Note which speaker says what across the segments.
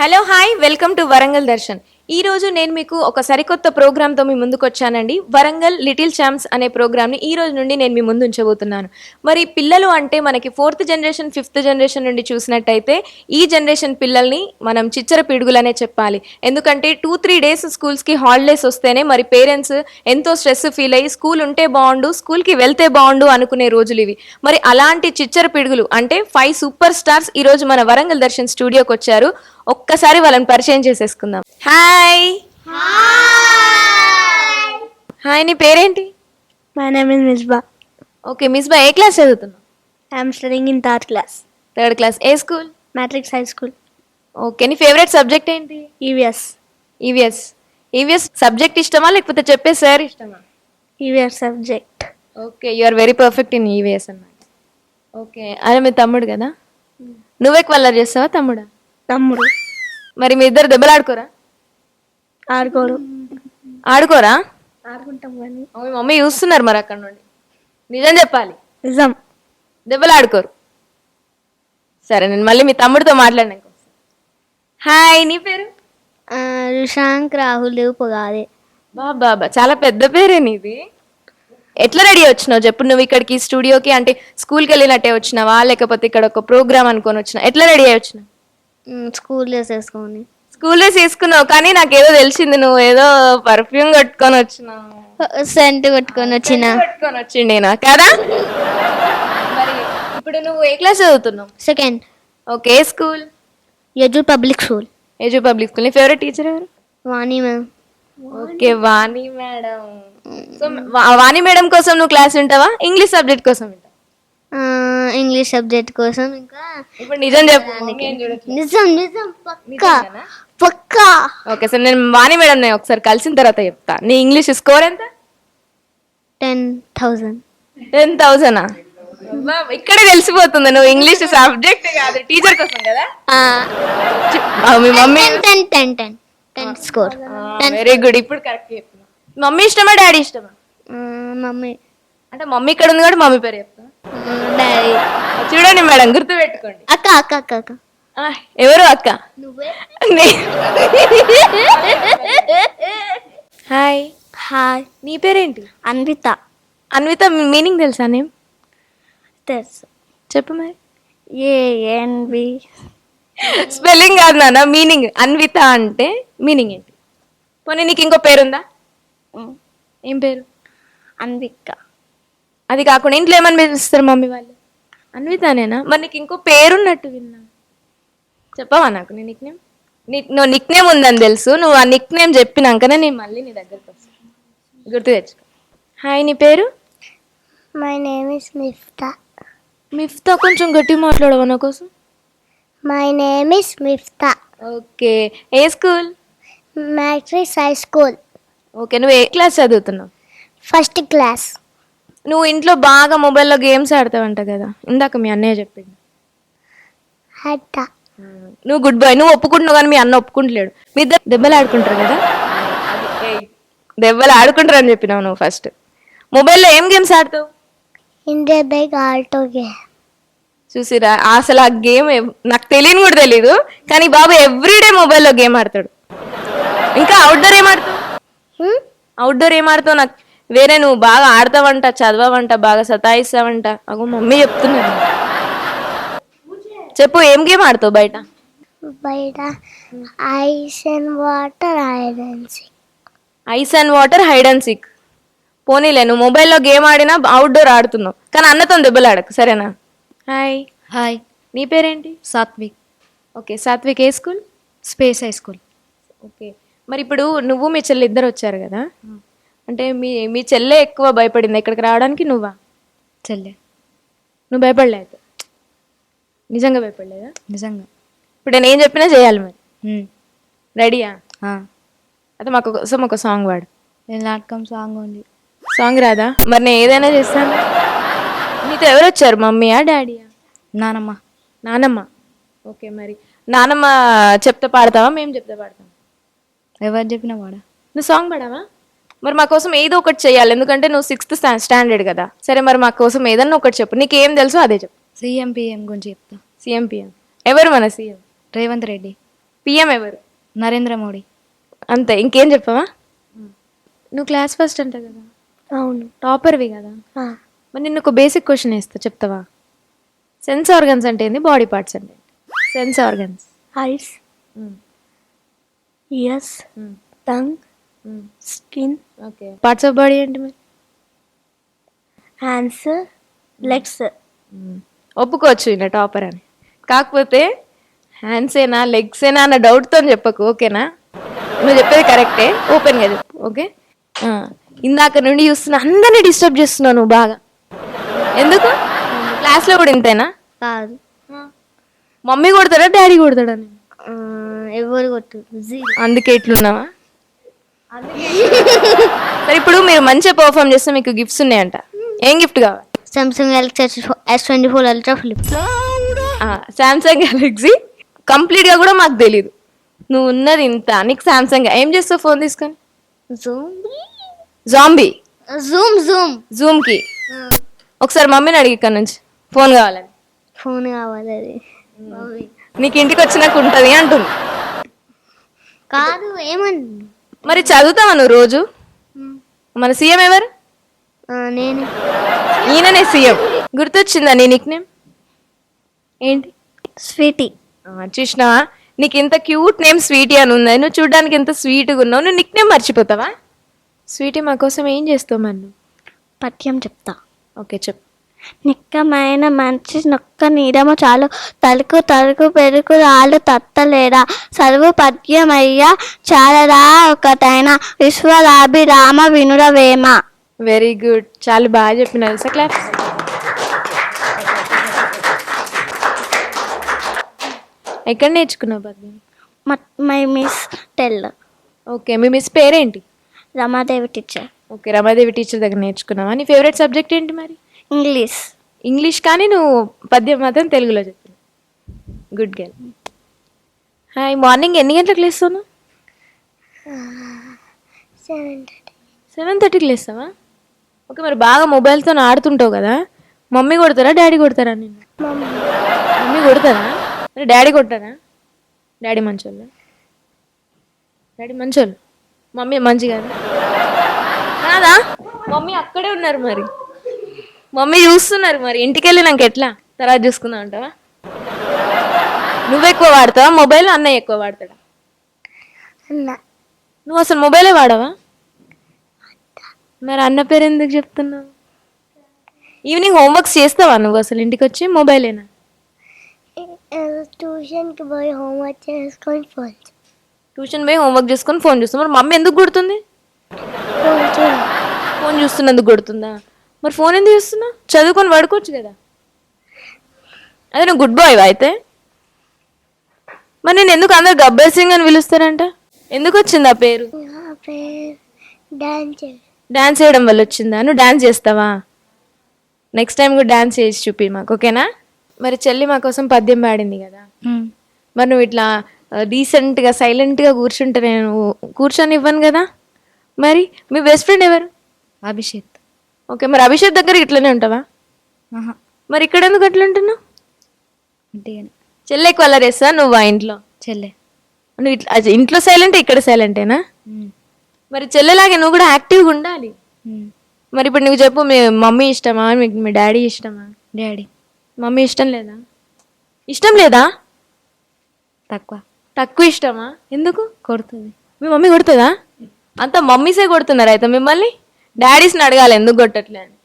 Speaker 1: Hello hi welcome to Warangal Darshan. ఈ రోజు నేను మీకు ఒక సరికొత్త ప్రోగ్రామ్తో మీ ముందుకు వచ్చానండి. వరంగల్ లిటిల్ ఛాంప్స్ అనే ప్రోగ్రామ్ని ఈ రోజు నుండి నేను మీ ముందు ఉంచబోతున్నాను. మరి పిల్లలు అంటే మనకి 4th జనరేషన్ 5th జనరేషన్ నుండి చూసినట్టయితే ఈ జనరేషన్ పిల్లల్ని మనం చిచ్చర పిడుగులనే చెప్పాలి. ఎందుకంటే 2-3 డేస్ స్కూల్స్కి హాలిడేస్ వస్తేనే మరి పేరెంట్స్ ఎంతో స్ట్రెస్ ఫీల్ అయ్యి స్కూల్ ఉంటే బాగుండు, స్కూల్కి వెళ్తే బాగుండు అనుకునే రోజులు ఇవి. మరి అలాంటి చిచ్చర పిడుగులు అంటే 5 సూపర్ స్టార్స్ ఈ రోజు మన వరంగల్ దర్శన్ స్టూడియోకి వచ్చారు. ఒక్కసారి వాళ్ళని పరిచయం చేసేసుకుందాం. హాయ్ హాయ్, నీ పేరేంటి?
Speaker 2: My name is Misbah.
Speaker 1: ఓకే, మిస్బా ఏ క్లాస్ చదువుతున్నావు?
Speaker 2: I am studying in third class,
Speaker 1: 3rd class. ఏ స్కూల్?
Speaker 2: Matrix High School,
Speaker 1: ఓకే, నీ ఫేవరెట్ సబ్జెక్ట్ ఏంటి?
Speaker 2: EVS.
Speaker 1: ఈవీఎస్. ఈవీఎస్ సబ్జెక్ట్ ఇష్టమా లేకపోతే చెప్పే సార్ ఇష్టమా?
Speaker 2: EVS subject.
Speaker 1: ఓకే, you are very perfect in EVS అన్నమాట. ఓకే, అదే మీ తమ్ముడు కదా? నువ్వే కలర్ చేస్తావా తమ్ముడా?
Speaker 2: తమ్ముడు
Speaker 1: మరి మీ ఇద్దరు దెబ్బలు ఆడుకోరా?
Speaker 2: ఆడుకోడు.
Speaker 1: ఆడుకోరా?
Speaker 2: ఆడుకుంటాం కానీ
Speaker 1: మీ మమ్మీ చూస్తున్నారు మరి అక్కడ నుండి. నిజం చెప్పాలి,
Speaker 2: నిజం.
Speaker 1: దెబ్బలు ఆడుకోరు. సరే, నేను మళ్ళీ మీ తమ్ముడితో మాట్లాడినాక. హాయ్, నీ పేరు?
Speaker 2: రుషాంక్ రాహుల్ పొగాదే.
Speaker 1: బాబా, చాలా పెద్ద పేరే నీది. ఎట్లా రెడీ వచ్చినావు చెప్పు. నువ్వు ఇక్కడికి స్టూడియోకి అంటే స్కూల్కి వెళ్ళినట్టే వచ్చినావా లేకపోతే ఇక్కడ ఒక ప్రోగ్రామ్ అనుకొని వచ్చినా? ఎట్లా రెడీ అయ్యి వచ్చినావు?
Speaker 2: స్కూల్ డ్రెస్ వేసుకొని.
Speaker 1: స్కూల్ డ్రెస్ వేసుకున్నావు కానీ నాకేదో తెలిసింది నువ్వు ఏదో పర్ఫ్యూమ్ కట్టుకొని వచ్చినావు.
Speaker 2: సెంట్ కొట్టుకొని వచ్చిన.
Speaker 1: కట్టుకొని వచ్చిండేనా కదా? మరి ఇప్పుడు నువ్వు ఏ క్లాస్ చదువుతున్నావు?
Speaker 2: Second,
Speaker 1: okay, school?
Speaker 2: యజు పబ్లిక్ స్కూల్.
Speaker 1: ఏజు పబ్లిక్ స్కూల్. నీ ఫేవరెట్ టీచర్ ఎవరు?
Speaker 2: Vani ma'am.
Speaker 1: Okay, Vani madam. So Vani madam కోసం నువ్వు క్లాస్ వింటావా, ఇంగ్లీష్ సబ్జెక్ట్ కోసం వింటావా?
Speaker 2: ఇంగ్లీష్ సబ్జెక్ట్ కోసం. ఇంకా
Speaker 1: ఇప్పుడు నిజం చెప్పు. మమ్మీ ఏం చూడట్లేదు.
Speaker 2: నిజం నిజం పక్కా
Speaker 1: నిజంగానా?
Speaker 2: పక్కా.
Speaker 1: ఓకే సార్, నేను వాణి మేడం నేను ఒకసారి కలిసిన తర్వాత చెప్తా. నీ ఇంగ్లీష్ స్కోర్ ఎంత?
Speaker 2: 10,000.
Speaker 1: 10,000. ఇక్కడే తెలిసిపోతుంది నువ్వు ఇంగ్లీష్ సబ్జెక్ట్ కాదు టీచర్ కోసం కదా. మీ మమ్మీ
Speaker 2: 10 స్కోర్.
Speaker 1: Very good. ఇప్పుడు కరెక్ట్ చెప్తున్నా. మమ్మీ ఇష్టమా డాడీ ఇష్టమా?
Speaker 2: మమ్మీ.
Speaker 1: అంటే మమ్మీ ఇక్కడ ఉంది కాబట్టి మమ్మీ పేరు చెప్తా.
Speaker 2: డాడీ.
Speaker 1: చూడండి మేడం, గుర్తు పెట్టుకోండి.
Speaker 2: అక్క అక్క అక్క అక్క.
Speaker 1: ఎవరు అక్క?
Speaker 2: నువ్వే.
Speaker 1: హాయ్.
Speaker 2: హాయ్.
Speaker 1: నీ పేరేంటి?
Speaker 2: అన్విత.
Speaker 1: అన్విత మీనింగ్ తెలుసా? నేమ్
Speaker 2: తెలుసు.
Speaker 1: చెప్పు మరి.
Speaker 2: ANV.
Speaker 1: స్పెల్లింగ్ కాదు నాన్న, మీనింగ్. అన్విత అంటే మీనింగ్ ఏంటి? పోనీ నీకు ఇంకో పేరుందా? ఏం పేరు?
Speaker 2: అన్విక.
Speaker 1: అది కాకుండా ఇంట్లో ఏమని పిలుస్తారు మమ్మీ వాళ్ళు? అన్వితానేనా? మరి నీకు ఇంకో పేరున్నట్టు విన్నా. చెప్పవా నాకు నీ నిక్ నేమ్? నువ్వు నిక్ నేమ్ ఉందని తెలుసు. నువ్వు ఆ నిక్ నేమ్ చెప్పినాకనే నేను మళ్ళీ నీ దగ్గరికి వస్తాను. గుర్తు తెచ్చుకో. హాయ్, నీ పేరు?
Speaker 2: My name is Miftah.
Speaker 1: Miftah. కొంచెం గట్టి మాట్లాడవా నా కోసం?
Speaker 2: My name is Miftah.
Speaker 1: Okay, A school?
Speaker 2: Matrix high school.
Speaker 1: Okay, నువ్వు ఏ క్లాస్ చదువుతున్నావు?
Speaker 2: First class.
Speaker 1: నువ్వు ఇంట్లో బాగా మొబైల్లో గేమ్స్ ఆడతావంట కదా, ఇందాక మీ అన్నయ్య చెప్పింది.
Speaker 2: హట్ట.
Speaker 1: నువ్వు గుడ్ బాయ్. నువ్వు ఒప్పుకుంటున్నావు కానీ మీ అన్న ఒప్పుకుంటలేడు. మీ ఇద్దరు దెబ్బలు ఆడుకుంటారు కదా? దెబ్బలు ఆడుకుంటారు అని చెప్పినావు నువ్వు ఫస్ట్. మొబైల్లో ఏం గేమ్స్ ఆడతావు?
Speaker 2: India bike Alto game.
Speaker 1: చూసిరా, అసలు ఆ గేమ్ నాకు తెలియని కూడా తెలీదు కానీ బాబు ఎవ్రీడే మొబైల్లో గేమ్ ఆడతాడు. ఇంకా అవుట్డోర్ ఏం ఆడతావు? అవుట్డోర్ ఏం ఆడతావు? నాకు వేరే నువ్వు బాగా ఆడతావంట, చదవవంట, బాగా సతాయిస్తావంట. అగో మమ్మీ చెప్తున్నాను. చెప్పు, ఏం గేమ్ ఆడతావు బయట?
Speaker 2: బయట ice and water hide and seek.
Speaker 1: Ice and water hide and seek. పోనీలే, నువ్వు మొబైల్లో గేమ్ ఆడినా అవుట్డోర్ ఆడుతున్నావు కానీ అన్నతో దెబ్బలు ఆడకు, సరేనా? హాయ్.
Speaker 3: హాయ్.
Speaker 1: నీ పేరేంటి?
Speaker 3: సాత్విక్.
Speaker 1: ఓకే, సాత్విక్. ఏ school?
Speaker 3: Space high school.
Speaker 1: Okay, మరి ఇప్పుడు నువ్వు మీ చెల్లి ఇద్దరు వచ్చారు కదా, అంటే మీ చెల్లె ఎక్కువ భయపడింది ఇక్కడికి రావడానికి, నువ్వా?
Speaker 3: చెల్లె.
Speaker 1: నువ్వు భయపడలేదు? నిజంగా భయపడలేదా?
Speaker 3: నిజంగా.
Speaker 1: ఇప్పుడు నేను ఏం చెప్పినా చేయాలి మరి.
Speaker 3: మ్మ్.
Speaker 1: రెడీయా?
Speaker 3: ఆ.
Speaker 1: అయితే మాకు కోసం ఒక సాంగ్ పాడు.
Speaker 3: నేను నాటకం సాంగ్ ఉంది.
Speaker 1: సాంగ్ రాదా? మరి నేను ఏదైనా చేస్తాను. నీతో ఎవరు వచ్చారు, మమ్మీయా డాడీయా?
Speaker 3: నానమ్మ.
Speaker 1: నానమ్మ. ఓకే, మరి నానమ్మ చెప్తే పాడతావా మేము చెప్తే పాడతావా?
Speaker 3: ఎవరు చెప్పిన వాడా?
Speaker 1: నువ్వు సాంగ్ పాడావా? మరి మా కోసం ఏదో ఒకటి చేయాలి, ఎందుకంటే నువ్వు 6th స్టాండర్డ్ కదా. సరే, మరి మా కోసం ఏదన్నా ఒకటి చెప్పు. నీకు ఏం తెలుసో అదే చెప్పు.
Speaker 3: CM PM గురించి చెప్తా.
Speaker 1: CM PM. ఎవరు మన సీఎం?
Speaker 3: రేవంత్ రెడ్డి.
Speaker 1: పిఎం ఎవరు?
Speaker 3: నరేంద్ర మోడీ.
Speaker 1: అంతే, ఇంకేం చెప్పవా? నువ్వు క్లాస్ ఫస్ట్ అంట కదా,
Speaker 2: అవును.
Speaker 1: టాపర్వి కదా, మరి నిన్ను ఒక బేసిక్ క్వశ్చన్ వేస్తా, చెప్తావా? సెన్స్ ఆర్గన్స్ అంటే ఏంది, బాడీ పార్ట్స్ అంటే sense organs?
Speaker 2: Ice, years, tongue, skin.
Speaker 1: Okay, parts of body ఏంటి మరి?
Speaker 2: Hands, legs.
Speaker 1: ఒప్పుకోవచ్చు ఈయన టాపర్ అని, కాకపోతే హ్యాండ్సేనా లెగ్సేనా అన్న డౌట్తో చెప్పకు, ఓకేనా? నువ్వు చెప్పేది కరెక్టే, ఓపెన్గా చెప్పు, ఓకే? ఇందాక నుండి చూస్తున్నా, అందరినీ డిస్టర్బ్ చేస్తున్నావు నువ్వు బాగా. ఎందుకు? క్లాస్లో కూడా ఇంతేనా?
Speaker 2: కాదు,
Speaker 1: మమ్మీ కొడతాడా డాడీ కొడతాడా?
Speaker 2: ఎవరు కొట్టు.
Speaker 1: అందుకే ఇట్లున్నావా? సరే, ఇప్పుడు మీరు మంచిగా పర్ఫామ్ చేస్తే మీకు గిఫ్ట్స్ ఉన్నాయంట. ఏం గిఫ్ట్ కావాలి?
Speaker 2: Samsung Galaxy S24 ultra flip.
Speaker 1: Samsung Galaxy కంప్లీట్గా కూడా మాకు తెలీదు. నువ్వు ఉన్నది ఇంత, నీకు శాంసంగ్. ఏం చేస్తావు ఫోన్ తీసుకొని? జాంబీ జూమ్కి ఒకసారి మమ్మీని అడిగి ఇక్కడ నుంచి ఫోన్ కావాలని.
Speaker 2: ఫోన్ కావాలి అది.
Speaker 1: నీకు ఇంటికి వచ్చినాక ఉంటుంది అంటుంది.
Speaker 2: కాదు, ఏమండి?
Speaker 1: మరి చదువుతావా నువ్వు రోజు? మన సీఎం ఎవరు?
Speaker 2: నేను.
Speaker 1: ఈయననే సీఎం. గుర్తొచ్చిందా నీ నిక్ నేమ్ ఏంటి?
Speaker 2: స్వీటీ.
Speaker 1: చూసినావా, నీకు ఇంత క్యూట్ నేమ్ స్వీటీ అని ఉంది. నువ్వు చూడడానికి ఎంత స్వీట్గా ఉన్నావు, నువ్వు నిక్ నేమ్ మర్చిపోతావా? స్వీటీ, మా కోసం ఏం చేస్తావు మరి నువ్వు?
Speaker 2: పద్యం చెప్తా.
Speaker 1: ఓకే, చెప్పు.
Speaker 2: నిక్కమైన మంచి నొక్క నీడము చాలు, తలుకు తలుకు పెరుకు రాళ్ళు తత్తలేరా, సర్వు పద్యమయ్య చాలరా ఒకటైన, విశ్వరాభిరామ వినురవేమ.
Speaker 1: వెరీ గుడ్, చాలా బాగా చెప్పినారు సార్. క్లాస్. ఎక్కడ నేర్చుకున్నావు పద్యం?
Speaker 2: My miss tell.
Speaker 1: ఓకే, మీ మిస్ పేరేంటి?
Speaker 2: Ramadevi teacher.
Speaker 1: Okay, Ramadevi teacher దగ్గర నేర్చుకున్నావా? నీ ఫేవరెట్ సబ్జెక్ట్ ఏంటి మరి?
Speaker 2: ఇంగ్లీష్.
Speaker 1: ఇంగ్లీష్, కానీ నువ్వు పద్యం మాత్రం తెలుగులో చెప్పు. Good girl. హాయ్, మార్నింగ్ ఎన్ని గంటలకు లేస్తావు? 7:30కి లేస్తావా? ఓకే, మరి బాగా మొబైల్తో ఆడుతుంటావు కదా, మమ్మీ కొడతారా డాడీ కొడతారా నిన్ను? మమ్మీ కొడతారా? మరి డాడీ కొట్టారా? డాడీ మంచోళ్ళు? డాడీ మంచోళ్ళు, మమ్మీ మంచి కదా కాదా? మమ్మీ అక్కడే ఉన్నారు, మరి మమ్మీ చూస్తున్నారు. మరి ఇంటికి వెళ్ళి నాకు ఎట్లా తర్వాత చూసుకుందాం అంటావా? నువ్వు ఎక్కువ వాడతావా మొబైల్, అన్నయ్య ఎక్కువ వాడతాడా? నువ్వు అసలు మొబైలే వాడవా? మరి అన్న పేరు ఎందుకు చెప్తున్నావు? ఈవినింగ్ హోంవర్క్స్ చేస్తావా నువ్వు అసలు ఇంటికి వచ్చి? మొబైలేనా?
Speaker 2: ట్యూషన్కి పోయి హోంవర్క్ చేసుకొని ఫోన్.
Speaker 1: ట్యూషన్ పోయి హోంవర్క్ చేసుకొని ఫోన్ చూస్తావు. మరి మమ్మీ ఎందుకు కొడుతుంది? ఫోన్ చూస్తున్నందుకు కొడుతుందా? మరి ఫోన్ ఎందుకు చూస్తున్నావు? చదువుకొని పడుకోవచ్చు కదా. అదే నువ్వు గుడ్ బాయ్ అయితే. మరి నేను ఎందుకు అందరు గబ్బర్ సింగ్ అని పిలుస్తారంట? ఎందుకు వచ్చింది ఆ పేరు? డాన్స్ చేయడం వల్ల వచ్చిందా? నువ్వు డాన్స్ చేస్తావా? నెక్స్ట్ టైం కూడా డాన్స్ చేసి చూపి మాకు, ఓకేనా? మరి చెల్లి మా కోసం పద్యం పాడింది కదా, మరి నువ్వు ఇట్లా డీసెంట్గా సైలెంట్గా కూర్చుంటే నేను కూర్చొని ఇవ్వను కదా. మరి మీ బెస్ట్ ఫ్రెండ్ ఎవరు?
Speaker 3: అభిషేక్.
Speaker 1: ఓకే, మరి అభిషేక్ దగ్గర ఇట్లనే ఉంటావా? మరి ఇక్కడ ఎందుకు అట్లా ఉంటున్నావు? చెల్లె ఎక్కువ అల్లరేస్తా నువ్వు ఆ ఇంట్లో?
Speaker 3: చెల్లె.
Speaker 1: నువ్వు ఇట్లా ఇంట్లో సైలెంట్, ఇక్కడ సైలెంటేనా? మరి చెల్లెలాగే నువ్వు కూడా యాక్టివ్గా ఉండాలి. మరి ఇప్పుడు నువ్వు చెప్పు, మీ మమ్మీ ఇష్టమా మీకు మీ డాడీ ఇష్టమా?
Speaker 3: డాడీ.
Speaker 1: మమ్మీ ఇష్టం లేదా? ఇష్టం లేదా? తక్కువ ఇష్టమా? ఎందుకు?
Speaker 3: కొడుతుంది.
Speaker 1: మీ మమ్మీ కొడుతుందా? అంతా మమ్మీసే కొడుతున్నారు అయితే మిమ్మల్ని. డాడీస్ని అడగాలి ఎందుకు కొట్టట్లే అని.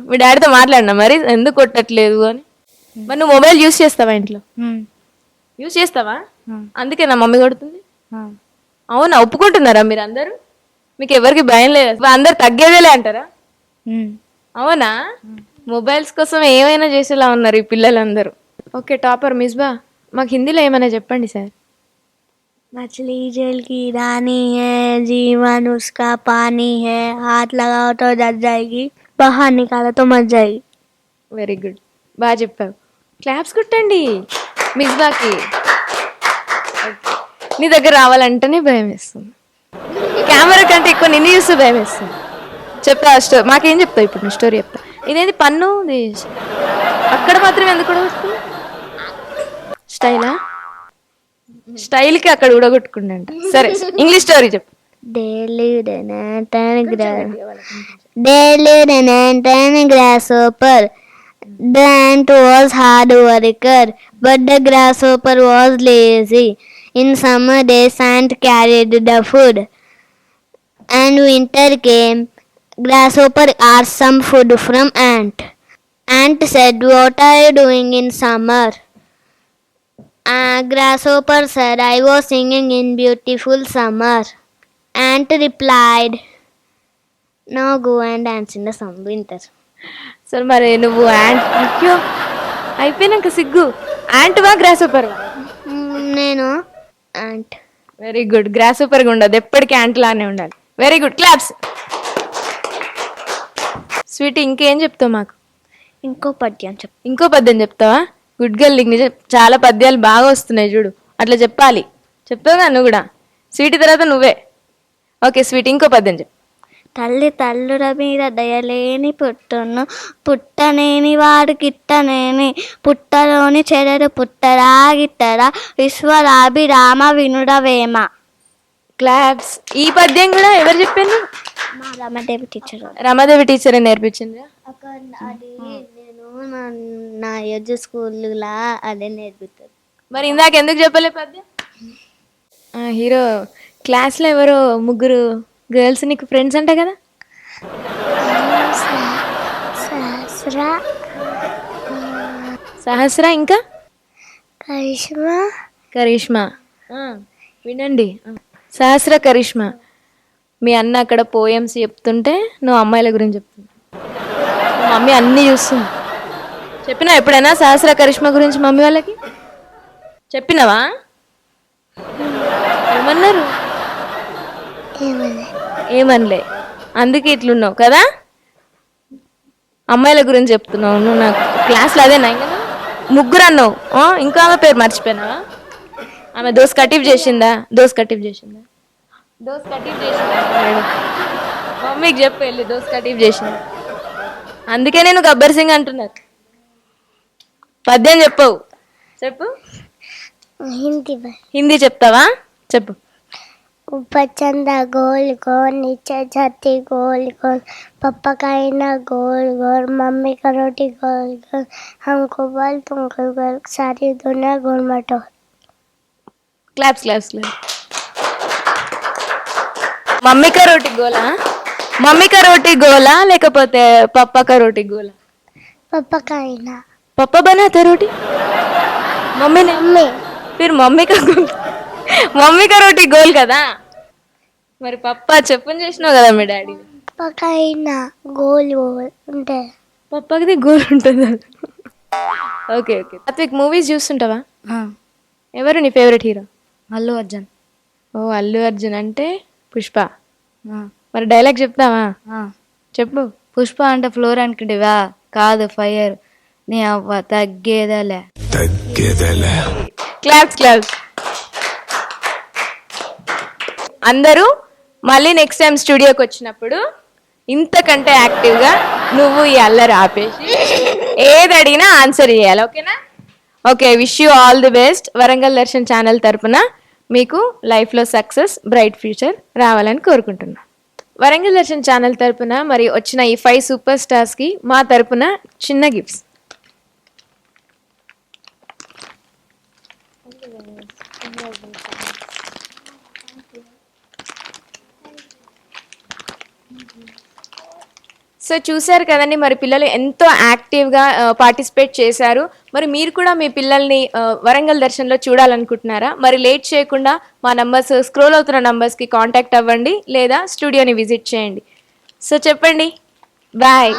Speaker 1: మీ డాడీతో మాట్లాడినా మరి ఎందుకు కొట్టట్లేదు అని. మరి నువ్వు మొబైల్ యూస్ చేస్తావా ఇంట్లో? యూస్ చేస్తావా? అందుకే నా మమ్మీ కొడుతుంది. అవునా, ఒప్పుకుంటున్నారా మీరు అందరూ? మీకు ఎవరికి భయం లేదు? అందరు తగ్గేదేలే అంటారా? అవునా? మొబైల్స్ కోసం ఏమైనా చేసేలా ఉన్నారు ఈ పిల్లలందరూ. ఓకే, టాపర్ మిస్బా, మాకు హిందీలో ఏమైనా చెప్పండి సార్.
Speaker 2: मछली जेल की रानी है, जीवन उसका पानी है, हाथ लगाओ तो जल जाएगी, बाहर निकालो तो मर जाएगी.
Speaker 1: వెరీ గుడ్, బాగా చెప్పావు. క్లాప్స్ కొట్టండి మిస్బాకి. నీ దగ్గర రావాలంటేనే భయం వేస్తుంది, కెమెరా కంటే ఎక్కువ నిన్ను చూస్తే భయం వేస్తుంది. చెప్తా స్టోరీ. మాకేం చెప్తావు ఇప్పుడు? నీ స్టోరీ చెప్తా. ఇదేంటి పన్ను అక్కడ మాత్రం ఎందుకు వస్తుంది? స్టైలా? స్టైల్కి అక్కడ ఉడగొట్టుకుండంట. సరే ఇంగ్లీష్ స్టోరీ చెప్పు.
Speaker 2: They lived in an They lived in an grasshopper. The ant was hard worker, but the grasshopper was lazy. In summer days, ant carried the food, and winter came. Grasshopper asked some food from ant. Ant said, "What are you doing in summer?" Grasshopper said, "I was singing in beautiful summer." Ant replied, "Now go and dance in the some winter."
Speaker 1: సరే మరి నువ్వు ant, అయ్యో అయిపోయినాక సిగ్గు, యాంట్వా గ్రాస్హోపర్వా?
Speaker 2: నేను ant.
Speaker 1: Very good. గ్రాస్హోపర్గా ఉండదు, ఎప్పటికీ ant లానే ఉండాలి. Very good, claps. స్వీటీ ఇంకేం చెప్తావు మాకు?
Speaker 2: ఇంకో పద్యం చెప్పు.
Speaker 1: ఇంకో పద్యం చెప్తావా? గుడ్ గర్ల్, నీకు నిజం చాలా పద్యాలు బాగా వస్తున్నాయి చూడు, అట్లా చెప్పాలి. చెప్తావుగా నువ్వు కూడా. స్వీటీ తర్వాత నువ్వే. ఓకే స్వీటీ, ఇంకో పద్యం చెప్పు.
Speaker 2: తల్లి తల్లుల మీద దయలేని పుట్టును, పుట్టనేని వాడు గిట్టనేని, పుట్టలోని చెడరు పుట్టరా గిట్టరా, విశ్వరాభిరామ వినుడవేమ.
Speaker 1: క్లాప్స్. ఈ పద్యం కూడా ఎవరు చెప్పాను?
Speaker 2: మా రమాదేవి టీచర్.
Speaker 1: రమాదేవి టీచర్ నేర్పించింది.
Speaker 2: అది నేను నా యోజ స్కూల్లా అదే నేర్పుతారు.
Speaker 1: మరి ఇందాక ఎందుకు చెప్పలే పద్యం? హీరో క్లాస్లో ఎవరో ముగ్గురు గర్ల్స్ నీకు ఫ్రెండ్స్ అంట కదా? సహస్ర, ఇంకా
Speaker 2: కరిష్మా.
Speaker 1: కరిష్మా. వినండి, సహస్ర, కరిష్మా. మీ అన్న అక్కడ పోయమ్స్ చెప్తుంటే నువ్వు అమ్మాయిల గురించి చెప్తున్నా. మమ్మీ అన్నీ చూస్తుంది. చెప్పినావు ఎప్పుడైనా సహస్ర, కరిష్మా గురించి మమ్మీ వాళ్ళకి? చెప్పినావా? ఏమన్నారు? ఏమనలే, అందుకే ఇట్లున్నావు కదా. అమ్మాయిల గురించి చెప్తున్నావు నువ్వు. నాకు క్లాస్లో అదేనా ఇంకా ముగ్గురు అన్నావు, ఇంకా ఆమె పేరు మర్చిపోయినావా? ఆమె దోస్ కటిఫ్ చేసిందా? దోస్ కటిఫ్ చేసిందా? దోస్ కటిఫ్ చేసిందా? మమ్మీకి చెప్పు వెళ్ళి, దోస్ కటిఫ్ చేసిందా. అందుకే నేను గబ్బర్ సింగ్ అంటున్నారు. పద్యం చెప్పవు, చెప్పు. హిందీ చెప్తావా? చెప్పు.
Speaker 2: ऊपर चंदा गोल गोल, नीचे छाती गोल गोल, पापा का आईना गोल गोल, मम्मी का रोटी गोल गोल, हमको बोल तुमको गोल, सारी दुनिया गोल मटो.
Speaker 1: Claps claps claps. मम्मी का रोटी गोला? मम्मी का रोटी गोला లేకపోతే పప్పా का रोटी गोला?
Speaker 2: पापा का आईना.
Speaker 1: पापा बनाते रोटी? मम्मी ने?
Speaker 2: मम्मी.
Speaker 1: फिर मम्मी का गोल. मम्मी का रोटी गोल కదా. మరి పప్పా చెప్పని చేసినావు కదా మీ డాడీ.
Speaker 2: पापा का आईना गोल गोल ఉంటే
Speaker 1: పప్పాకి గోల్ ఉంటుంది. Okay okay. సాత్విక్, మూవీస్ చూస్తుంటావా? ఎవరు నీ ఫేవరెట్ హీరో?
Speaker 3: అల్లు అర్జున్.
Speaker 1: ఓ అల్లు అర్జున్ అంటే పుష్ప. మరి డైలాగ్ చెప్తావా? చెప్పు.
Speaker 3: పుష్ప అంటే ఫ్లోర్ అనుకుంటేవా? కాదు, ఫైర్. నీ అవ్వ తగ్గేదలే.
Speaker 1: Claps claps. అందరూ మళ్ళీ నెక్స్ట్ టైం స్టూడియోకి వచ్చినప్పుడు ఇంతకంటే యాక్టివ్గా నువ్వు ఈ అల్లరి ఆపేసి ఏది అడిగినా ఆన్సర్ చేయాలి, ఓకేనా? Okay, wish you all the best. Warangal Darshan channel తరపున మీకు లైఫ్లో సక్సెస్, బ్రైట్ ఫ్యూచర్ రావాలని కోరుకుంటున్నా. వరంగల్ దర్శన్ ఛానల్ తరపున మరి వచ్చిన ఈ 5 సూపర్ స్టార్స్కి మా తరపున చిన్న గిఫ్ట్స్. సో చూశారు కదండి, మరి పిల్లలు ఎంతో యాక్టివ్గా పార్టిసిపేట్ చేశారు. మరి మీరు కూడా మీ పిల్లల్ని వరంగల్ దర్శన్లో చూడాలనుకుంటున్నారా? మరి లేట్ చేయకుండా మా నంబర్స్, స్క్రోల్ అవుతున్న నంబర్స్కి కాంటాక్ట్ అవ్వండి లేదా స్టూడియోని విజిట్ చేయండి. సో చెప్పండి బాయ్.